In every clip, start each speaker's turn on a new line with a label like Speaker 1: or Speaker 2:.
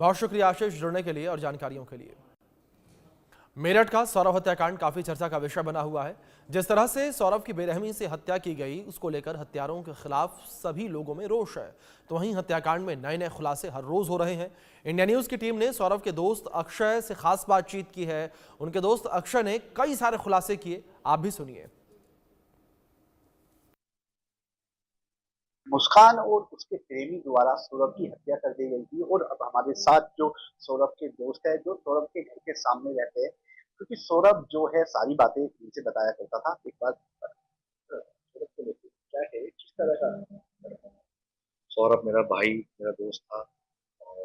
Speaker 1: बहुत शुक्रिया आशीष जुड़ने के लिए और जानकारियों के लिए। मेरठ का सौरभ हत्याकांड काफी चर्चा का विषय बना हुआ है। जिस तरह से सौरभ की बेरहमी से हत्या की गई, उसको लेकर हत्यारों के खिलाफ सभी लोगों में रोष है। तो वहीं हत्याकांड में नए नए खुलासे हर रोज हो रहे हैं। इंडिया न्यूज की टीम ने सौरभ के दोस्त अक्षय से खास बातचीत की है। उनके दोस्त अक्षय ने कई सारे खुलासे किए, आप भी सुनिए।
Speaker 2: मुस्कान और उसके प्रेमी द्वारा सौरभ की हत्या कर दी गई थी। और अब हमारे साथ जो सौरभ के दोस्त है, जो सौरभ के घर के सामने रहते हैं, क्योंकि सौरभ जो है सारी बातें इनसे बताया करता था। एक बार सौरभ को लेकर क्या है, किस तरह का
Speaker 3: सौरभ मेरा भाई, मेरा दोस्त था और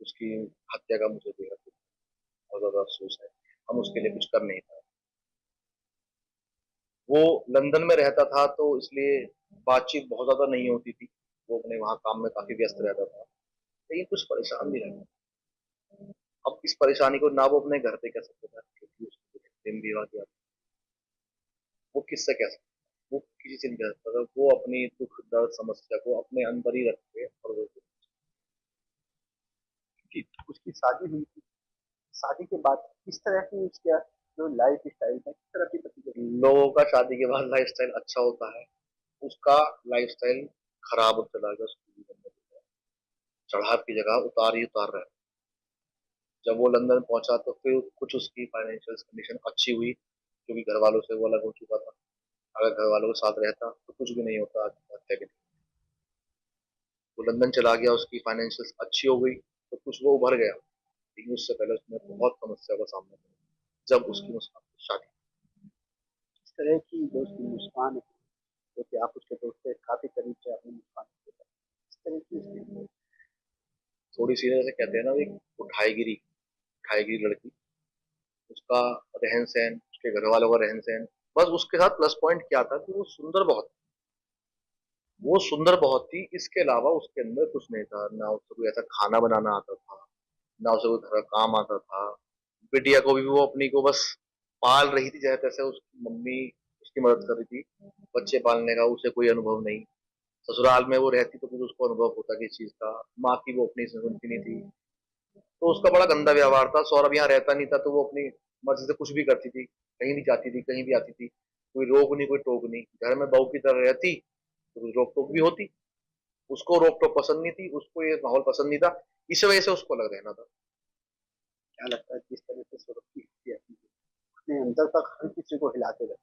Speaker 3: उसकी हत्या का मुझे बेहद बहुत ज्यादा अफसोस है। हम उसके लिए कुछ कर नहीं पाए। वो लंदन में रहता था तो इसलिए बातचीत बहुत ज्यादा नहीं होती थी। वो अपने वहाँ काम में काफी व्यस्त रहता था, लेकिन कुछ परेशान भी रहता था। अब इस परेशानी को ना वो अपने घर पे कह सकता था क्योंकि उसको प्रेम विवाह किया। वो किससे कह सकता, वो किसी से नहीं कह सकता था। वो अपनी दुख दर्द समस्या को अपने अंदर ही रखते और वो
Speaker 2: कि उसकी शादी हुई थी। शादी के बाद किस तरह की उसका जो लाइफ स्टाइल था, किस तरह की प्रतिक्रिया?
Speaker 3: लोगों का शादी के बाद लाइफस्टाइल अच्छा होता है, उसका लाइफस्टाइल खराब होता चला गया। उसके जीवन में चढ़ाव की जगह उतार ही उतार रहा है। जब वो लंदन पहुंचा तो फिर कुछ उसकी फाइनेंशियल कंडीशन अच्छी हुई, क्योंकि घर वालों से वो अलग हो चुका था। अगर घर वालों के साथ रहता तो कुछ भी नहीं होता, आत्महत्या भी नहीं। वो लंदन चला गया, उसकी फाइनेंशियल अच्छी हो गई तो कुछ वो उभर गया, लेकिन उससे पहले उसने बहुत समस्या का सामना किया जब उसकी मुस्कान की शादी।
Speaker 2: किस तरह की जो उसकी मुस्कान है, जो कि आप उसके दोस्त से काफी करीब से अपनी मुस्कान को देखा। किस तरह की उसकी
Speaker 3: थोड़ी सी जैसे कहते हैं ना, एक उठाईगिरी उठाईगिरी लड़की, उसका रहन सहन, उसके घर वालों का रहन सहन। बस उसके साथ प्लस पॉइंट क्या था कि वो सुंदर बहुत थी। इसके अलावा उसके अंदर कुछ नहीं था। ना उसको कोई ऐसा खाना बनाना आता था, ना उसे कोई घर का काम आता था। बिटिया को भी वो अपनी को बस पाल रही थी, जैसे तैसे उसकी मम्मी उसकी मदद कर रही थी। बच्चे पालने का उसे कोई अनुभव नहीं। ससुराल में वो रहती तो कुछ उसको अनुभव होता किस चीज का। माँ की वो अपनी सुनती नहीं थी, तो उसका बड़ा गंदा व्यवहार था। सौरभ यहाँ रहता नहीं था तो वो अपनी मर्जी से कुछ भी करती थी, कहीं भी जाती थी, कहीं भी आती थी। कोई रोक नहीं, कोई टोक नहीं। घर में बहू की तरह रहती तो कुछ रोक टोक भी होती। उसको रोक टोक पसंद नहीं थी, उसको ये माहौल पसंद नहीं था। इस वजह से उसको अलग रहना था।
Speaker 2: क्या लगता है किस तरह से सौरभ की हत्या की गई? अपने अंदर तक हर किसी को हिलाते रहे।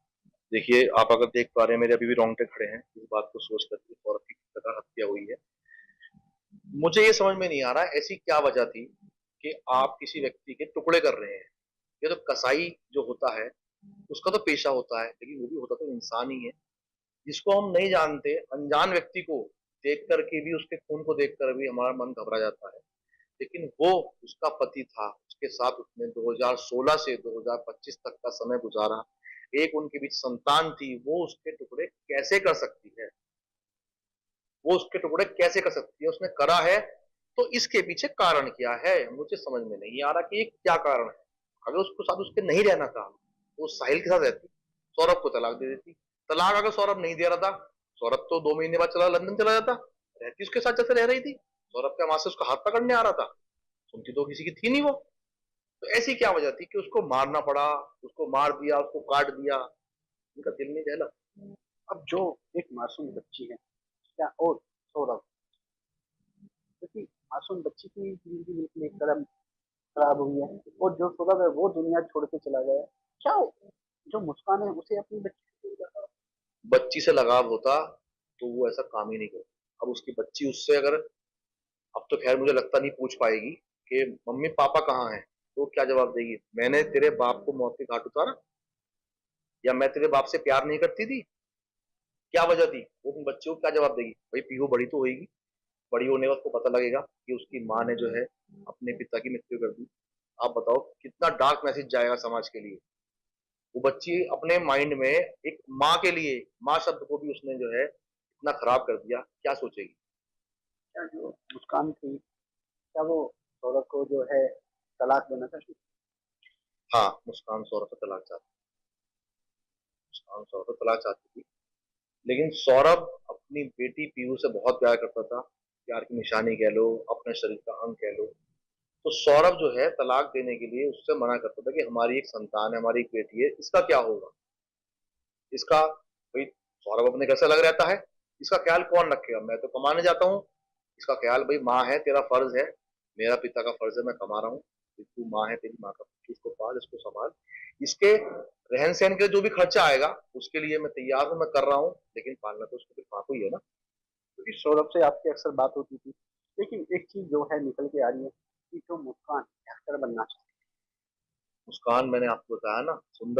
Speaker 3: देखिए, आप अगर देख पा रहे हैं, मेरे अभी भी रोंगटे खड़े हैं इस बात को सोच करके। सौरभ की किस प्रकार हत्या हुई है, मुझे ये समझ में नहीं आ रहा है ऐसी क्या वजह थी कि आप किसी व्यक्ति के टुकड़े कर रहे हैं। ये तो कसाई जो होता है उसका तो पेशा होता है, लेकिन वो भी होता तो इंसान ही है। जिसको हम नहीं जानते, अनजान व्यक्ति को देख करके भी, उसके खून को देख कर भी हमारा मन घबरा जाता है। लेकिन वो उसका पति था, उसके साथ उसने 2016 से 2025 तक का समय गुजारा। एक उनके बीच संतान थी, वो उसके टुकड़े कैसे कर सकती है? वो उसके टुकड़े कैसे कर सकती है? उसने करा है तो इसके पीछे कारण क्या है? मुझे समझ में नहीं आ रहा कि ये क्या कारण है। अगर उसको साथ उसके नहीं रहना था तो वो साहिल के साथ रहती, सौरभ को तलाक दे देती। तलाक अगर सौरभ नहीं दे रहा था, सौरभ तो 2 महीने बाद चला लंदन चला जाता, रहती उसके साथ जैसे रह रही थी। सौरभ का वहां से उसका हाथ पकड़ने आ रहा था, सुनती तो किसी की थी नहीं वो। तो ऐसी क्या वजह थी कि उसको मारना पड़ा? उसको मार दिया, उसको काट दिया, उनका दिल नहीं दहला?
Speaker 2: अब जो एक मासूम बच्ची है, क्या और सौरभ, क्योंकि मासूम बच्ची की जिंदगी बिल्कुल एक कदम खराब हुई है, और जो सौरभ है वो दुनिया छोड़ के चला गया। क्या जो मुस्कान है उसे अपनी बच्ची से दूर रखा?
Speaker 3: बच्ची से लगाव होता तो वो ऐसा काम ही नहीं करता। अब उसकी बच्ची उससे अगर, अब तो खैर मुझे लगता नहीं पूछ पाएगी कि मम्मी पापा कहाँ हैं, तो क्या जवाब देगी? मैंने तेरे बाप को मौत के घाट उतारा, या मैं तेरे बाप से प्यार नहीं करती थी? क्या वजह थी? वो अपने बच्चे को क्या जवाब देगी? भाई पीहू बड़ी तो होगी, बड़ी होने का उसको पता लगेगा कि उसकी माँ ने जो है अपने पिता की मृत्यु कर दी। आप बताओ कितना डार्क मैसेज जाएगा समाज के लिए। वो बच्ची अपने माइंड में एक माँ के लिए, माँ शब्द को भी उसने जो है इतना खराब कर दिया, क्या सोचेगी?
Speaker 2: क्या जो मुस्कान थी, क्या वो सौरभ को जो है तलाक देना चाहती?
Speaker 3: हाँ, मुस्कान सौरभ से तलाक चाहती, मुस्कान सौरभ से तलाक चाहती थी। लेकिन सौरभ अपनी बेटी पीहू से बहुत प्यार करता था। प्यार की निशानी कह लो, अपने शरीर का अंग कह लो। तो सौरभ जो है तलाक देने के लिए उससे मना करता था कि हमारी एक संतान है, हमारी एक बेटी है, इसका क्या होगा? इसका भाई सौरभ अपने घर से अलग रहता है, इसका ख्याल कौन रखेगा? मैं तो कमाने जाता हूँ, इसका ख्याल भाई माँ है, तेरा फर्ज है, मेरा पिता का फर्ज है, मैं कमा रहा हूँ, तू माँ है, तेरी माँ का इसको पाल, इसको संभाल, इसके रहन सहन के जो भी खर्चा आएगा उसके लिए मैं तैयार हूँ, मैं कर रहा हूँ, लेकिन पालना तो उसको फिर माँ को ही है ना।
Speaker 2: क्योंकि सौरभ से आपकी अक्सर बात होती थी, लेकिन एक चीज जो है निकल के आ रही है कि जो मुस्कान एक्टर बनना चाहती
Speaker 3: मुस्कान मैंने आपको बताया ना, सुंदर